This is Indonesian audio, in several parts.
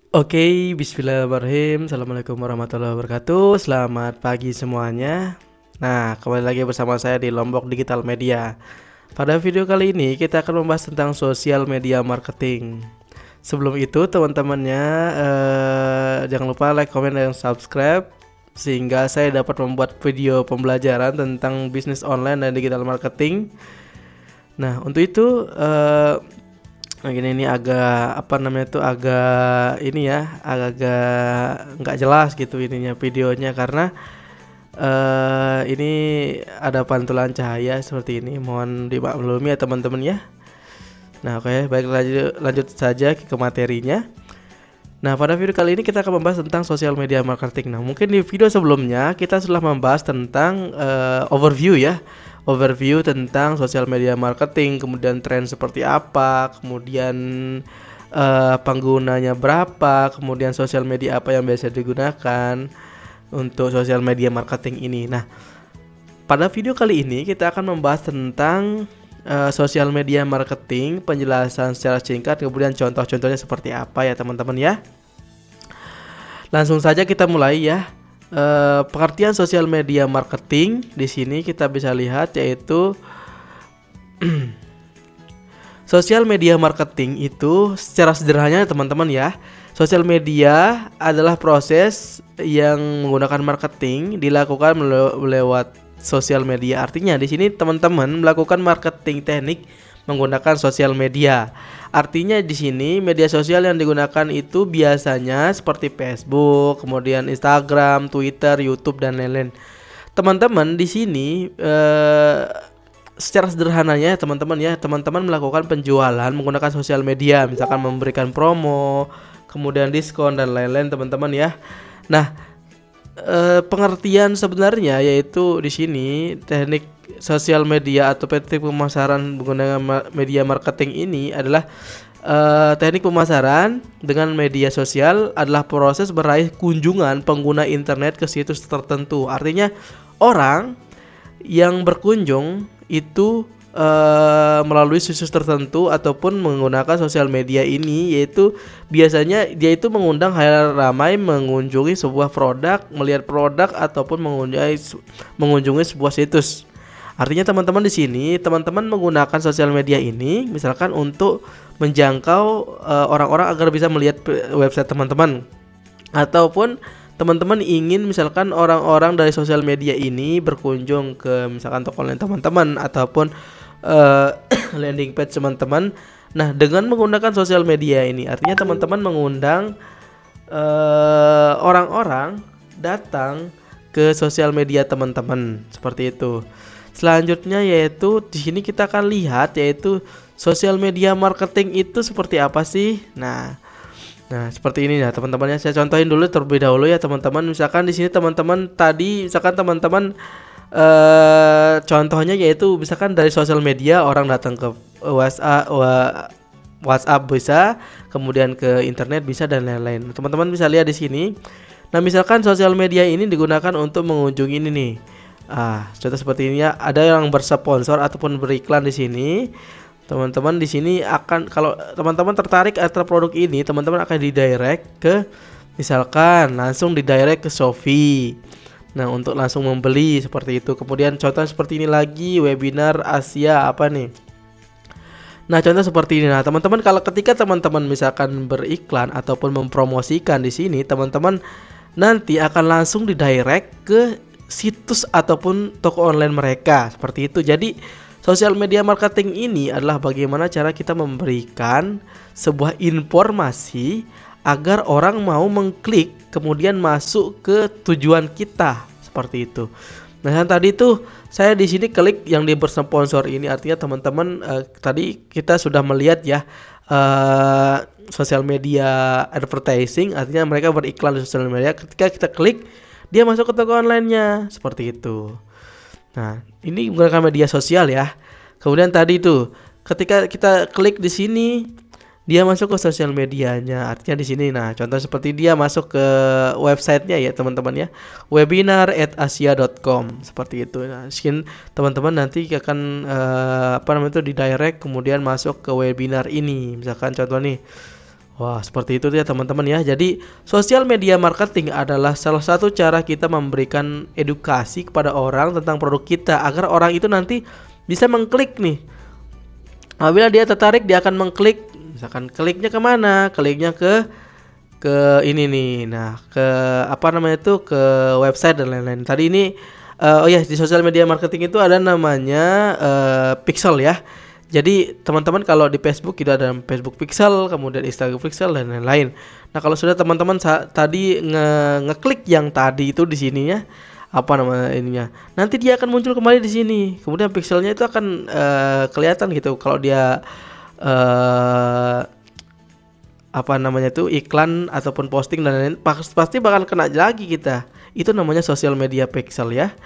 Oke, bismillahirrahmanirrahim. Assalamualaikum warahmatullahi wabarakatuh. Selamat pagi semuanya. Nah, kembali lagi bersama saya di Lombok Digital Media. Pada video kali ini kita akan membahas tentang sosial media marketing. Sebelum itu, teman-temannya jangan lupa like, comment, dan subscribe sehingga saya dapat membuat video pembelajaran tentang bisnis online dan digital marketing. Nah, untuk itu ini agak agak ini ya, agak nggak jelas gitu ininya videonya karena ini ada pantulan cahaya seperti ini. Mohon dimaklumi ya teman-teman ya. Nah, oke, baik, lanjut saja ke materinya. Nah, pada video kali ini kita akan membahas tentang sosial media marketing. Nah, mungkin di video sebelumnya kita sudah membahas tentang overview tentang sosial media marketing, kemudian tren seperti apa, kemudian penggunanya berapa, kemudian sosial media apa yang biasa digunakan untuk sosial media marketing ini. Nah, pada video kali ini kita akan membahas tentang sosial media marketing, penjelasan secara singkat, kemudian contoh-contohnya seperti apa ya teman-teman ya. Langsung saja kita mulai ya. Pengertian sosial media marketing di sini kita bisa lihat yaitu sosial media marketing itu secara sederhananya teman-teman ya. Sosial media adalah proses yang menggunakan marketing dilakukan lewat sosial media. Artinya di sini teman-teman melakukan marketing teknik menggunakan sosial media. Artinya di sini media sosial yang digunakan itu biasanya seperti Facebook, kemudian Instagram, Twitter, YouTube dan lain-lain. Teman-teman di sini secara sederhananya teman-teman melakukan penjualan menggunakan sosial media, misalkan memberikan promo, kemudian diskon dan lain-lain teman-teman ya. Nah, pengertian sebenarnya yaitu di sini teknik sosial media atau teknik pemasaran menggunakan media marketing ini adalah teknik pemasaran dengan media sosial adalah proses meraih kunjungan pengguna internet ke situs tertentu. Artinya orang yang berkunjung itu melalui situs tertentu ataupun menggunakan sosial media ini, yaitu biasanya dia itu mengundang halayak ramai mengunjungi sebuah produk, melihat produk ataupun mengunjungi sebuah situs. Artinya teman-teman di sini teman-teman menggunakan sosial media ini misalkan untuk menjangkau orang-orang agar bisa melihat website teman-teman, ataupun teman-teman ingin misalkan orang-orang dari sosial media ini berkunjung ke misalkan toko online teman-teman ataupun landing page teman-teman. Nah, dengan menggunakan sosial media ini artinya teman-teman mengundang orang-orang datang ke sosial media teman-teman seperti itu. Selanjutnya yaitu di sini kita akan lihat yaitu sosial media marketing itu seperti apa sih? Nah, seperti ini ya teman-teman ya. Saya contohin dulu terlebih dahulu ya teman-teman. Misalkan di sini teman-teman contohnya yaitu misalkan dari sosial media orang datang ke WhatsApp bisa, kemudian ke internet bisa dan lain-lain. Teman-teman bisa lihat di sini. Nah, misalkan sosial media ini digunakan untuk mengunjungi ini nih. Contoh seperti ini ya. Ada yang bersponsor ataupun beriklan di sini. Teman-teman di sini akan, kalau teman-teman tertarik atas produk ini, teman-teman akan didirect ke misalkan langsung didirect ke Shopee. Nah, untuk langsung membeli seperti itu. Kemudian contoh seperti ini lagi, webinar Asia apa nih. Nah, contoh seperti ini. Nah, teman-teman kalau ketika teman-teman misalkan beriklan ataupun mempromosikan di sini, teman-teman nanti akan langsung didirect ke situs ataupun toko online mereka seperti itu. Jadi sosial media marketing ini adalah bagaimana cara kita memberikan sebuah informasi agar orang mau mengklik kemudian masuk ke tujuan kita seperti itu. Nah, yang tadi tuh saya di sini klik yang di bersponsor ini artinya teman-teman tadi kita sudah melihat ya sosial media advertising, artinya mereka beriklan di sosial media. Ketika kita klik dia masuk ke toko online-nya seperti itu. Nah, ini menggunakan media sosial ya. Kemudian tadi itu ketika kita klik di sini dia masuk ke sosial medianya. Artinya di sini nah contoh seperti dia masuk ke websitenya ya teman-teman ya. webinar@asia.com seperti itu. Nah, mungkin teman-teman nanti akan didirect kemudian masuk ke webinar ini. Misalkan contoh nih Wah, seperti itu ya teman-teman ya. Jadi, sosial media marketing adalah salah satu cara kita memberikan edukasi kepada orang tentang produk kita agar orang itu nanti bisa mengklik nih. Apabila dia tertarik, dia akan mengklik. Misalkan kliknya kemana? Kliknya ke ini nih. Nah, ke apa namanya itu? Ke website dan lain-lain. Tadi ini oh ya, di sosial media marketing itu ada namanya pixel ya. Jadi teman-teman kalau di Facebook kita ada Facebook Pixel, kemudian Instagram Pixel dan lain-lain. Nah, kalau sudah teman-teman tadi ngeklik yang tadi itu di sininya apa nama ininya. Nanti dia akan muncul kembali di sini. Kemudian pixelnya itu akan kelihatan gitu kalau dia apa namanya itu iklan ataupun posting dan lain-lain pasti bakal kena lagi kita. Itu namanya sosial media pixel ya.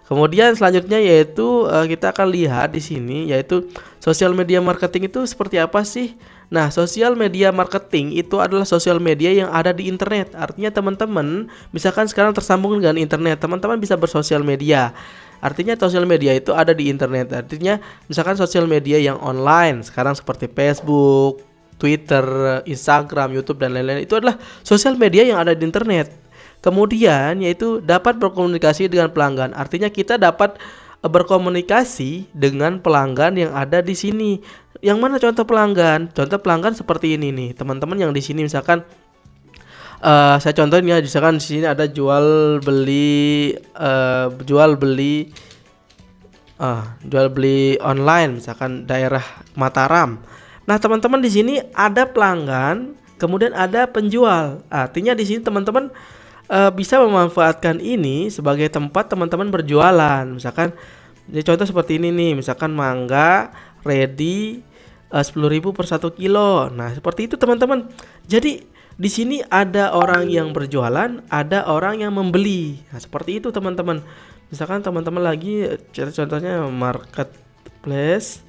Kemudian selanjutnya yaitu kita akan lihat di sini yaitu sosial media marketing itu seperti apa sih? Nah, sosial media marketing itu adalah sosial media yang ada di internet. Artinya teman-teman, misalkan sekarang tersambung dengan internet, teman-teman bisa bersosial media. Artinya sosial media itu ada di internet. Artinya misalkan sosial media yang online sekarang seperti Facebook, Twitter, Instagram, YouTube dan lain-lain itu adalah sosial media yang ada di internet. Kemudian yaitu dapat berkomunikasi dengan pelanggan. Artinya kita dapat berkomunikasi dengan pelanggan yang ada di sini. Yang mana contoh pelanggan? Contoh pelanggan seperti ini nih, teman-teman yang di sini misalkan saya contohin ya, misalkan di sini ada jual beli online, misalkan daerah Mataram. Nah, teman-teman di sini ada pelanggan, kemudian ada penjual. Artinya di sini teman-teman bisa memanfaatkan ini sebagai tempat teman-teman berjualan. Misalkan jadi contoh seperti ini nih, misalkan mangga ready 10.000 per 1 kilo. Nah, seperti itu teman-teman. Jadi di sini ada orang yang berjualan, ada orang yang membeli. Nah, seperti itu teman-teman. Misalkan teman-teman lagi contohnya marketplace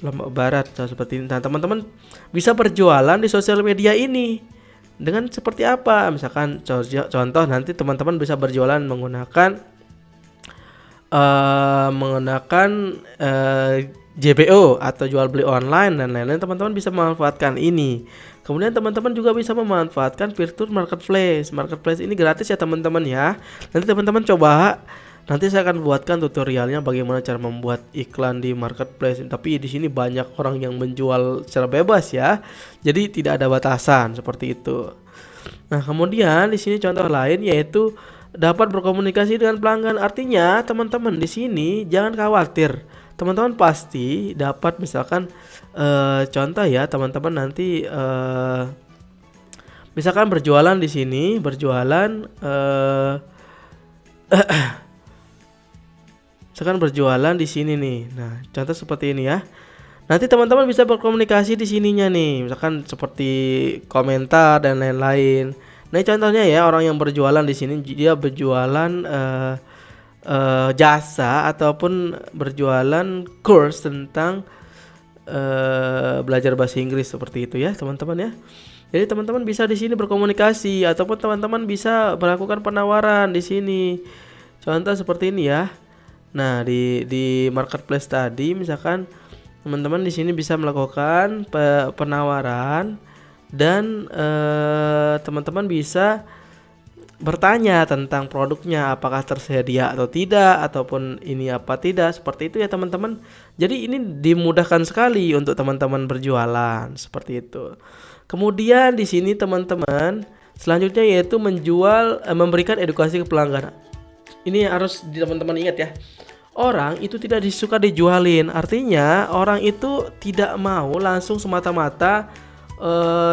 Lombok Barat seperti ini. Nah, teman-teman bisa berjualan di sosial media ini. Dengan seperti apa? Misalkan contoh nanti teman-teman bisa berjualan menggunakan JBO atau jual beli online dan lain-lain. Teman-teman bisa memanfaatkan ini. Kemudian teman-teman juga bisa memanfaatkan fitur marketplace. Marketplace ini gratis ya teman-teman ya. Nanti teman-teman coba. Nanti saya akan buatkan tutorialnya bagaimana cara membuat iklan di marketplace. Tapi di sini banyak orang yang menjual secara bebas ya. Jadi tidak ada batasan seperti itu. Nah, kemudian di sini contoh lain yaitu dapat berkomunikasi dengan pelanggan. Artinya teman-teman di sini jangan khawatir. Teman-teman pasti dapat misalkan contoh ya, teman-teman nanti misalkan berjualan di sini, misalkan berjualan di sini nih. Nah, contoh seperti ini ya. Nanti teman-teman bisa berkomunikasi di sininya nih. Misalkan seperti komentar dan lain-lain. Nah, contohnya ya orang yang berjualan di sini dia berjualan jasa ataupun berjualan course tentang belajar bahasa Inggris seperti itu ya, teman-teman ya. Jadi teman-teman bisa di sini berkomunikasi ataupun teman-teman bisa melakukan penawaran di sini. Contoh seperti ini ya. Nah, di marketplace tadi misalkan teman-teman di sini bisa melakukan penawaran dan teman-teman bisa bertanya tentang produknya apakah tersedia atau tidak ataupun ini apa tidak, seperti itu ya teman-teman. Jadi ini dimudahkan sekali untuk teman-teman berjualan seperti itu. Kemudian di sini teman-teman selanjutnya yaitu memberikan edukasi ke pelanggan. Ini harus teman-teman ingat ya. Orang itu tidak disuka dijualin. Artinya orang itu tidak mau langsung semata-mata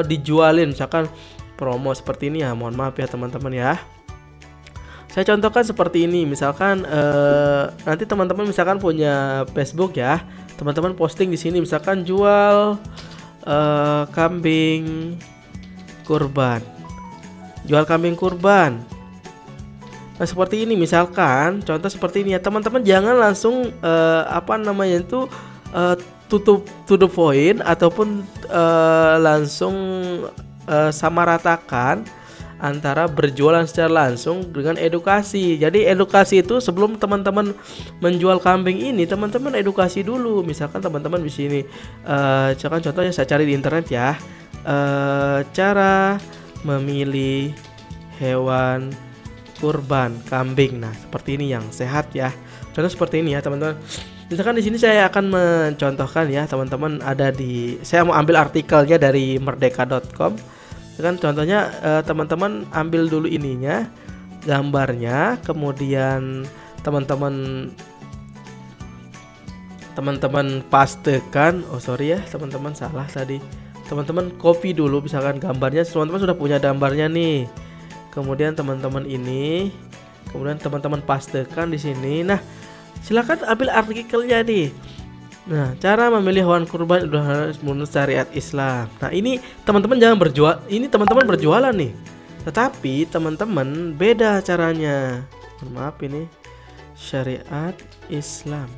dijualin. Misalkan promo seperti ini ya, mohon maaf ya teman-teman ya. Saya contohkan seperti ini. Misalkan nanti teman-teman misalkan punya Facebook ya. Teman-teman posting di sini misalkan jual kambing kurban. Jual kambing kurban. Nah, seperti ini misalkan contoh seperti ini ya teman-teman, jangan langsung to the point ataupun langsung samaratakan antara berjualan secara langsung dengan edukasi. Jadi edukasi itu sebelum teman-teman menjual kambing ini, teman-teman edukasi dulu. Misalkan teman-teman di sini misalkan contohnya saya cari di internet ya. cara memilih hewan kurban kambing. Nah, seperti ini yang sehat ya. Contoh seperti ini ya, teman-teman. Misalkan di sini saya akan mencontohkan ya, teman-teman, saya mau ambil artikelnya dari merdeka.com. Kan contohnya teman-teman ambil dulu ininya, gambarnya, kemudian teman-teman pastekan. Teman-teman salah tadi. Teman-teman copy dulu misalkan gambarnya, teman-teman sudah punya gambarnya nih. Kemudian teman-teman pastekan di sini. Nah, silakan ambil artikelnya nih. Nah, cara memilih hewan kurban udah harus menurut syariat Islam. Nah, ini teman-teman jangan berjual. Ini teman-teman berjualan nih. Tetapi teman-teman beda caranya. Maaf, ini syariat Islam.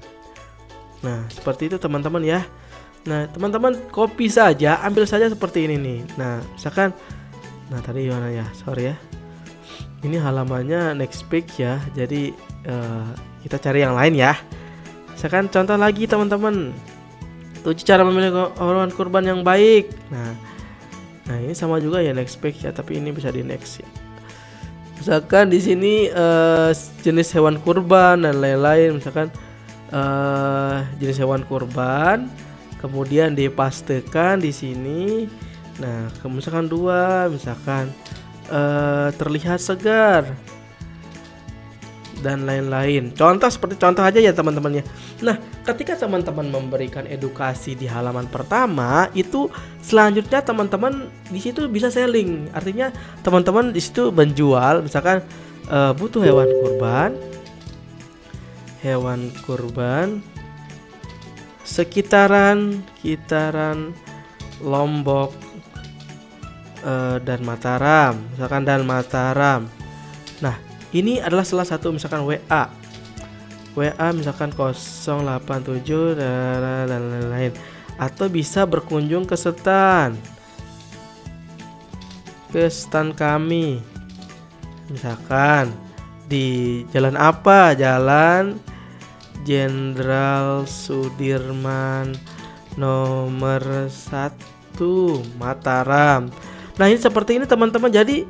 Nah, seperti itu teman-teman ya. Nah, teman-teman copy saja, ambil saja seperti ini nih. Nah, misalkan tadi gimana ya? Sorry ya. Ini halamannya next page ya. Jadi kita cari yang lain ya. Misalkan contoh lagi teman-teman, 7 cara memilih hewan kurban yang baik. Nah ini sama juga ya, next page ya, tapi ini bisa di next ya. Misalkan di sini jenis hewan kurban dan lain-lain. Misalkan jenis hewan kurban, kemudian dipastekan di sini. Nah, misalkan 2, misalkan terlihat segar dan lain-lain. Seperti contoh aja ya teman-teman ya. Nah, ketika teman-teman memberikan edukasi di halaman pertama, itu selanjutnya teman-teman di situ bisa selling. Artinya teman-teman di situ menjual, misalkan butuh hewan kurban sekitaran Lombok dan Mataram, misalkan Nah, ini adalah salah satu misalkan WA misalkan 087 dan lain-lain, atau bisa berkunjung ke stand kami, misalkan di jalan Jalan Jenderal Sudirman nomor 1 Mataram. Nah, ini seperti ini teman-teman. Jadi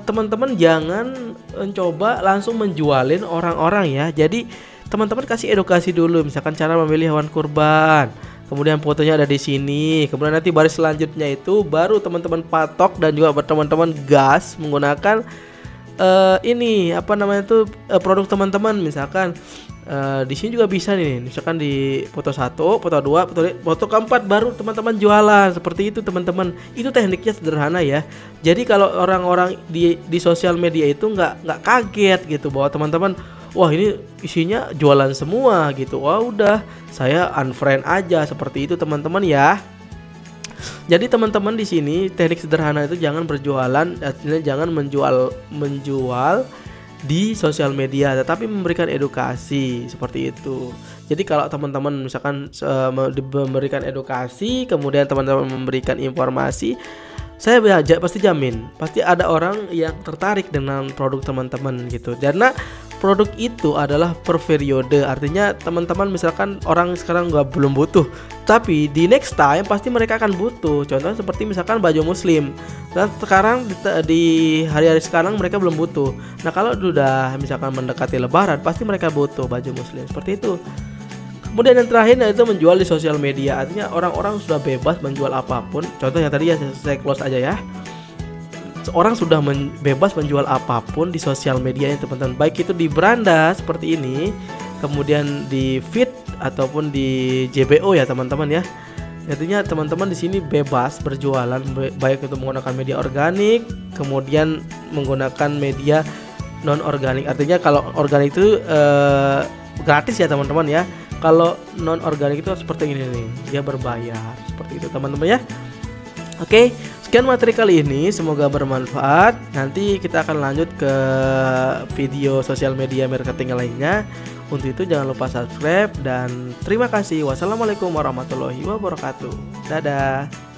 teman-teman jangan mencoba langsung menjualin orang-orang ya. Jadi teman-teman kasih edukasi dulu, misalkan cara memilih hewan kurban, kemudian fotonya ada di sini. Kemudian nanti baris selanjutnya itu baru teman-teman patok dan juga teman-teman gas menggunakan produk teman-teman. Misalkan di sini juga bisa nih, misalkan di foto 1, foto 2, foto keempat baru teman-teman jualan. Seperti itu teman-teman. Itu tekniknya sederhana ya. Jadi kalau orang-orang di sosial media itu nggak kaget gitu bahwa teman-teman, wah ini isinya jualan semua gitu. Wah udah, saya unfriend aja. Seperti itu teman-teman ya. Jadi teman-teman di sini teknik sederhana itu jangan berjualan, artinya jangan menjual di sosial media, tetapi memberikan edukasi seperti itu. Jadi kalau teman-teman misalkan memberikan edukasi, kemudian teman-teman memberikan informasi, saya pasti jamin pasti ada orang yang tertarik dengan produk teman-teman gitu. Karena produk itu adalah per periode, artinya teman-teman misalkan orang sekarang belum butuh, tapi di next time pasti mereka akan butuh. Contohnya seperti misalkan baju muslim, dan sekarang di hari-hari sekarang mereka belum butuh. Nah kalau sudah misalkan mendekati lebaran, pasti mereka butuh baju muslim, seperti itu. Kemudian yang terakhir yaitu menjual di sosial media, artinya orang-orang sudah bebas menjual apapun. Contohnya tadi ya, saya close aja ya. Orang sudah bebas menjual apapun di sosial media teman-teman, baik itu di beranda seperti ini, kemudian di feed ataupun di JBO ya teman-teman ya. Artinya teman-teman di sini bebas berjualan, baik itu menggunakan media organik, kemudian menggunakan media non organik. Artinya kalau organik itu gratis ya teman-teman ya. Kalau non organik itu seperti ini nih, dia berbayar. Seperti itu teman-teman ya. Oke, sekian materi kali ini, semoga bermanfaat. Nanti kita akan lanjut ke video sosial media marketing lainnya. Untuk itu jangan lupa subscribe dan terima kasih. Wassalamualaikum warahmatullahi wabarakatuh. Dadah.